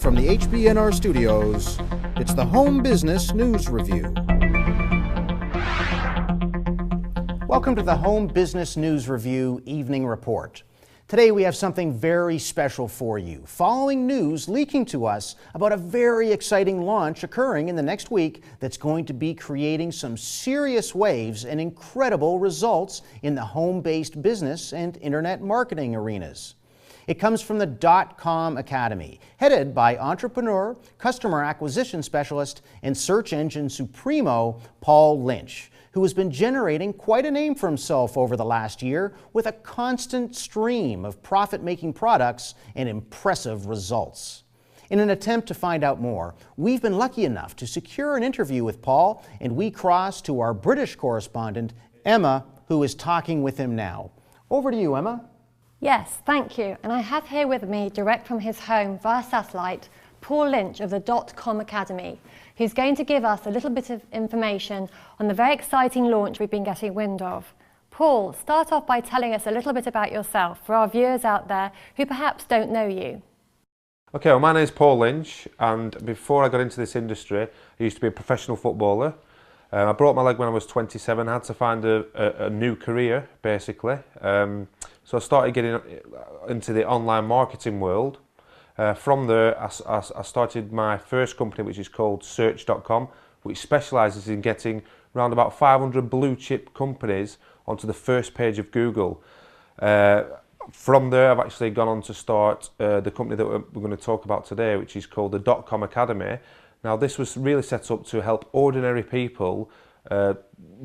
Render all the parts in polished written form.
From the HBNR studios, it's the Home Business News Review. Welcome to the Home Business News Review Evening Report. Today we have something very special for you, following news leaking to us about a very exciting launch occurring in the next week that's going to be creating some serious waves and incredible results in the home-based business and internet marketing arenas. It comes from the .com Academy, headed by entrepreneur, customer acquisition specialist, and search engine supremo Paul Lynch, who has been generating quite a name for himself over the last year with a constant stream of profit-making products and impressive results. In an attempt to find out more, we've been lucky enough to secure an interview with Paul, and we cross to our British correspondent, Emma, who is talking with him now. Over to you, Emma. Yes, thank you. And I have here with me, direct from his home via satellite, Paul Lynch of the .com Academy, who's going to give us a little bit of information on the very exciting launch we've been getting wind of. Paul, start off by telling us a little bit about yourself for our viewers out there who perhaps don't know you. Okay, well, my name is Paul Lynch, and before I got into this industry, I used to be a professional footballer. I broke my leg when I was 27, I had to find a new career, basically. So I started getting into the online marketing world. From there, I started my first company, which is called Search.com, which specialises in getting around about 500 blue chip companies onto the first page of Google. From there, I've actually gone on to start the company that we're going to talk about today, which is called the .com Academy. Now, this was really set up to help ordinary people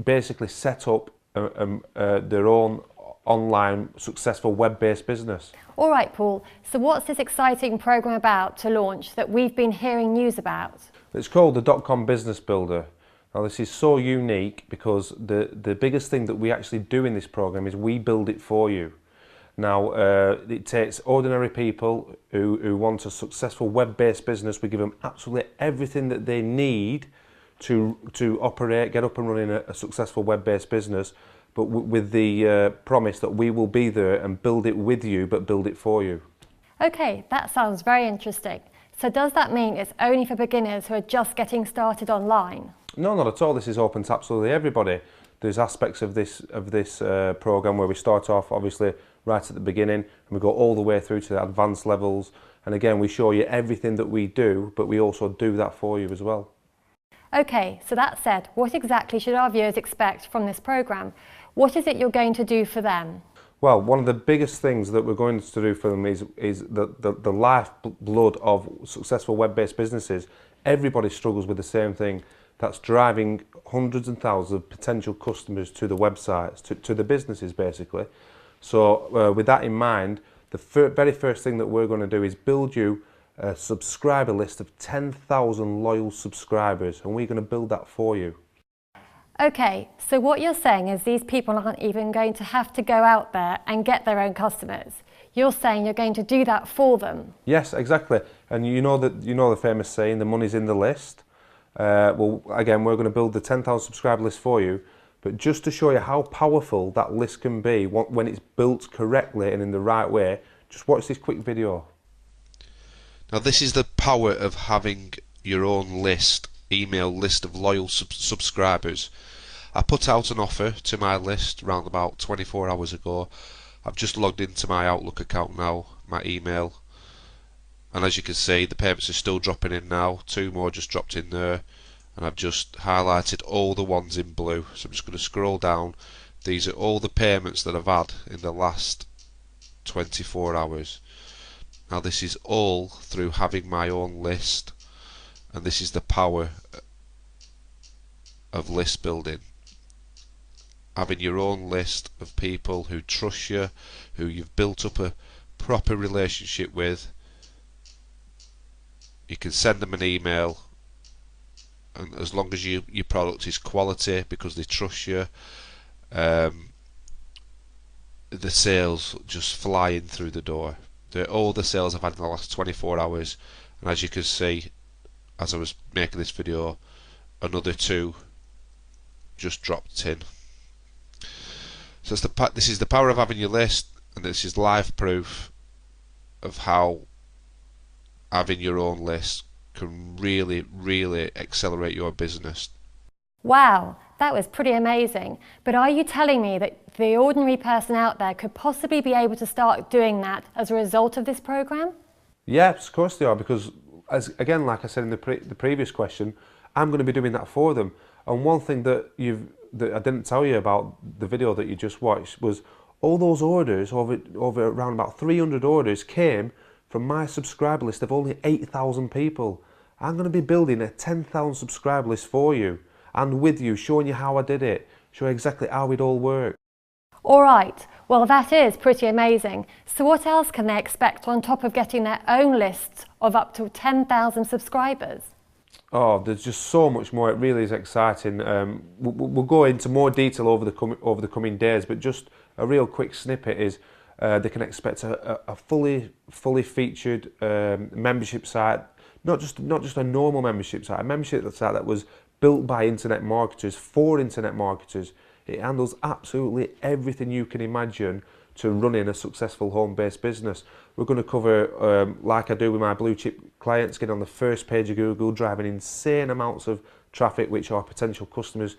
basically set up their own online successful web-based business. All right, Paul, so what's this exciting program about to launch that we've been hearing news about? It's called the .com Business Builder. Now, this is so unique because the biggest thing that we actually do in this program is we build it for you. Now, it takes ordinary people who want a successful web-based business. We give them absolutely everything that they need to operate, get up and running a successful web-based business, but with the promise that we will be there and build it with you, but build it for you. Okay, that sounds very interesting. So does that mean it's only for beginners who are just getting started online? No, not at all. This is open to absolutely everybody. There's aspects of this program where we start off obviously right at the beginning and we go all the way through to the advanced levels. And again, we show you everything that we do, but we also do that for you as well. Okay, so that said, what exactly should our viewers expect from this program? What is it you're going to do for them? Well, one of the biggest things that we're going to do for them is the lifeblood of successful web-based businesses. Everybody struggles with the same thing. That's driving hundreds and thousands of potential customers to the websites, to the businesses basically. So with that in mind, the very first thing that we're going to do is build you a subscriber list of 10,000 loyal subscribers, and we're going to build that for you. Okay, so what you're saying is these people aren't even going to have to go out there and get their own customers. You're saying you're going to do that for them. Yes, exactly. And you know the famous saying, the money's in the list. Well, again, we're going to build the 10,000 subscriber list for you, but just to show you how powerful that list can be when it's built correctly and in the right way, just watch this quick video. Now, this is the power of having your own list, email list of loyal subscribers. I put out an offer to my list around about 24 hours ago. I've just logged into my Outlook account now, my email, and as you can see, the payments are still dropping in now. 2 more just dropped in there, and I've just highlighted all the ones in blue. So I'm just going to scroll down. These are all the payments that I've had in the last 24 hours. Now, this is all through having my own list, and this is the power of list building. Having your own list of people who trust you, who you've built up a proper relationship with. You can send them an email, and as long as your product is quality because they trust you, the sales just fly in through the door. All the sales I've had in the last 24 hours, and as you can see, as I was making this video, another 2 just dropped in. So this is the power of having your list, and this is live proof of how having your own list can really, really accelerate your business. Wow, that was pretty amazing. But are you telling me that the ordinary person out there could possibly be able to start doing that as a result of this program? Yes, of course they are, because again, like I said in the previous question, I'm going to be doing that for them. And one thing that I didn't tell you about the video that you just watched was all those orders, over around about 300 orders, came from my subscriber list of only 8,000 people. I'm going to be building a 10,000 subscriber list for you and with you, showing you how I did it, showing exactly how it all worked. All right, well that is pretty amazing. So what else can they expect on top of getting their own lists of up to 10,000 subscribers? Oh, there's just so much more. It really is exciting. We'll go into more detail over the coming days, but just a real quick snippet is they can expect a fully featured membership site, not just a normal membership site, a membership site that was built by internet marketers for internet marketers. It handles absolutely everything you can imagine to running a successful home-based business. We're going to cover, like I do with my blue chip clients, getting on the first page of Google, driving insane amounts of traffic, which are potential customers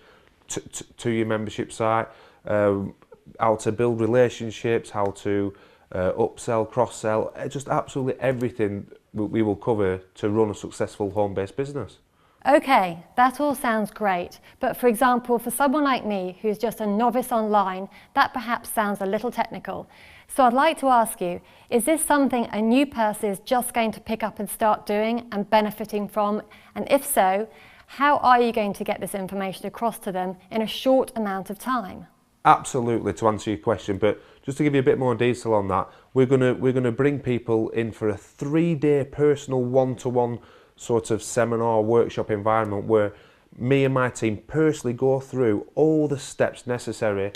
to your membership site, how to build relationships, how to upsell, cross-sell, just absolutely everything we will cover to run a successful home-based business. Okay, that all sounds great, but for example, for someone like me who's just a novice online, that perhaps sounds a little technical. So I'd like to ask you, is this something a new person is just going to pick up and start doing and benefiting from? And if so, how are you going to get this information across to them in a short amount of time? Absolutely, to answer your question, but just to give you a bit more detail on that, we're gonna bring people in for a 3-day personal one-to-one sort of seminar workshop environment where me and my team personally go through all the steps necessary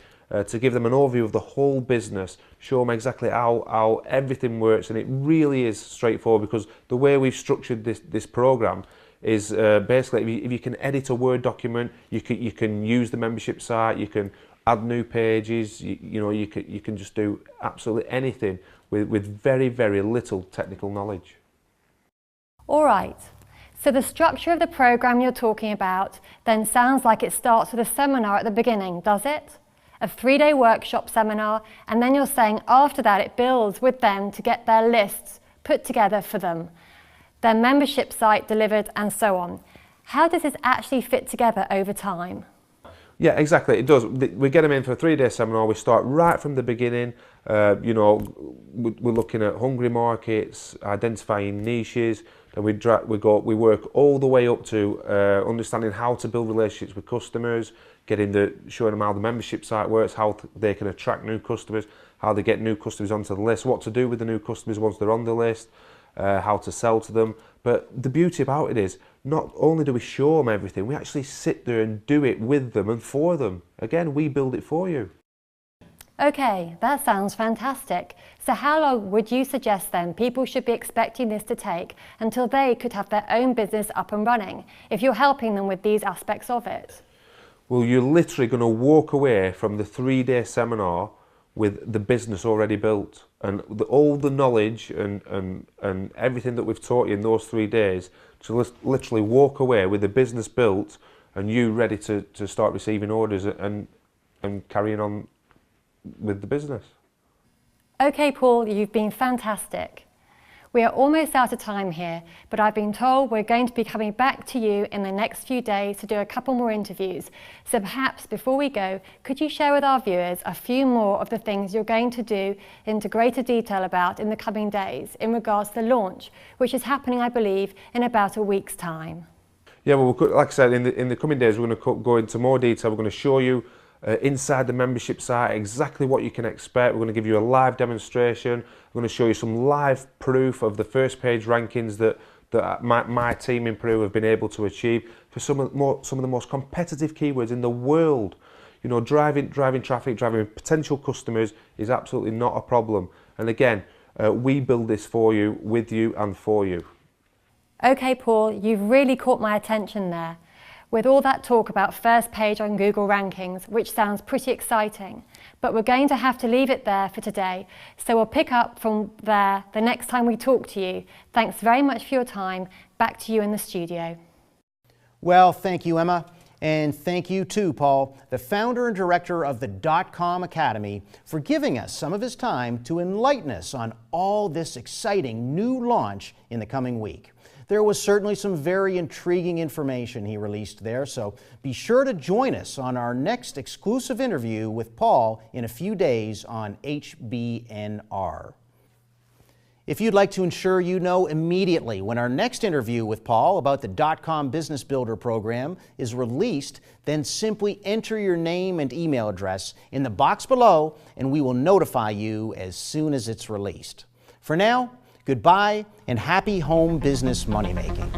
to give them an overview of the whole business, show them exactly how everything works, and it really is straightforward because the way we've structured this program is basically if you can edit a Word document, you can use the membership site, you can add new pages, you can just do absolutely anything with very, very little technical knowledge. All right, so the structure of the program you're talking about then sounds like it starts with a seminar at the beginning, does it? A 3-day workshop seminar, and then you're saying after that it builds with them to get their lists put together for them, their membership site delivered, and so on. How does this actually fit together over time? Yeah, exactly, it does. We get them in for a 3-day seminar, we start right from the beginning, we're looking at hungry markets, identifying niches, then we work all the way up to understanding how to build relationships with customers, showing them how the membership site works, how they can attract new customers, how they get new customers onto the list, what to do with the new customers once they're on the list, how to sell to them. But the beauty about it is, not only do we show them everything, we actually sit there and do it with them and for them. Again, we build it for you. Okay, that sounds fantastic. So how long would you suggest then people should be expecting this to take until they could have their own business up and running, if you're helping them with these aspects of it? Well, you're literally going to walk away from the 3-day seminar with the business already built, and all the knowledge and everything that we've taught you in those 3 days, to literally walk away with the business built and you ready to start receiving orders and carrying on with the business. Okay, Paul, you've been fantastic. We are almost out of time here, but I've been told we're going to be coming back to you in the next few days to do a couple more interviews. So perhaps before we go, could you share with our viewers a few more of the things you're going to do into greater detail about in the coming days in regards to the launch, which is happening, I believe, in about a week's time? Yeah, well, like I said, in the coming days, we're going to go into more detail. We're going to show you inside the membership site exactly what you can expect. We're going to give you a live demonstration. We're going to show you some live proof of the first page rankings that my team in Peru have been able to achieve for some of the most competitive keywords in the world. You know, driving traffic, driving potential customers is absolutely not a problem. And again, we build this for you, with you and for you. Okay, Paul, you've really caught my attention there. with all that talk about first page on Google rankings, which sounds pretty exciting. But we're going to have to leave it there for today, so we'll pick up from there the next time we talk to you. Thanks very much for your time. Back to you in the studio. Well, thank you, Emma. And thank you too, Paul, the founder and director of the .com Academy, for giving us some of his time to enlighten us on all this exciting new launch in the coming week. There was certainly some very intriguing information he released there, so be sure to join us on our next exclusive interview with Paul in a few days on HBNR. If you'd like to ensure you know immediately when our next interview with Paul about the .com Business Builder program is released, then simply enter your name and email address in the box below and we will notify you as soon as it's released. For now, goodbye and happy home business money making.